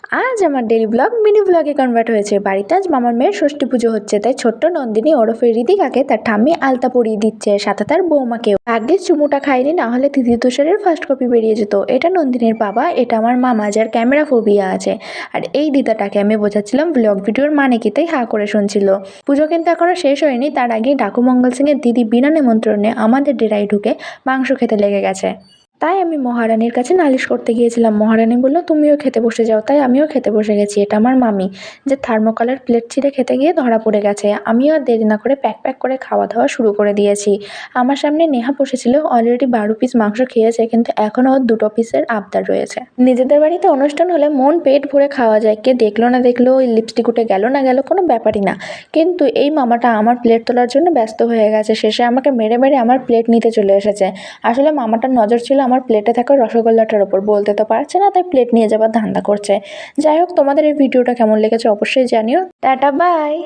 আজ আমার daily blog mini ব্লগে কনভার্ট হয়েছে। বাড়িতে আজ মামার মেয়ের ষষ্ঠী পুজো হচ্ছে, তাই ছোট্ট নন্দিনী ওরফে ঋতিকাকে তার ঠাম্মি আলতা পরিয়ে দিচ্ছে, সাথে তার বৌমাকেও। আগে চুমুটা খাইনি, না হলে তিথি তুষারের ফার্স্ট কপি বেরিয়ে যেত। এটা নন্দিনীর বাবা, এটা আমার মামা যার ক্যামেরা ফোবিয়া আছে। আর এই দিদাটাকে আমি বোঝাচ্ছিলাম ব্লগ ভিডিওর মানে কি, তাই হা করে শুনছিল। পুজো কিন্তু এখনো শেষ হয়নি, তার আগেই ডাকু মঙ্গল সিং এর দিদি বিনা নিমন্ত্রণে আমাদের ডেরায় ঢুকে মাংস খেতে লেগে গেছে। তাই আমি মহারানীর কাছে নালিশ করতে গিয়েছিলাম। মহারানী বলল তুমিও খেতে বসে যাও, তাই আমিও খেতে বসে গেছি। এটা আমার মামি, যে থার্মোকলের প্লেট ছিঁড়ে খেতে গিয়ে ধরা পড়ে গেছে। আমিও আর দেরি না করে প্যাক করে খাওয়া দাওয়া শুরু করে দিয়েছি। আমার সামনে নেহা বসেছিল, অলরেডি 12 পিস মাংস খেয়েছে, কিন্তু এখনও ওর 2 পিসের আবদার রয়েছে। নিজেদের বাড়িতে অনুষ্ঠান হলে মন পেট ভরে খাওয়া যায়, কে দেখলো না দেখলো, ওই লিপস্টিক উঠে গেল না গেল কোনো ব্যাপারই না। কিন্তু এই মামাটা আমার প্লেট তোলার জন্য ব্যস্ত হয়ে গেছে, শেষে আমাকে মেরে মেরে আমার প্লেট নিতে চলে এসেছে। আসলে মামাটার নজর ছিল আমার প্লেটে থাকা রসগোল্লাটার ওপর, বলতে তো পারছে না, তাই প্লেট নিয়ে যাবার ধান্দা করছে। যাই হোক, তোমাদের এই ভিডিওটা কেমন লেগেছে অবশ্যই জানিও। Tata, by.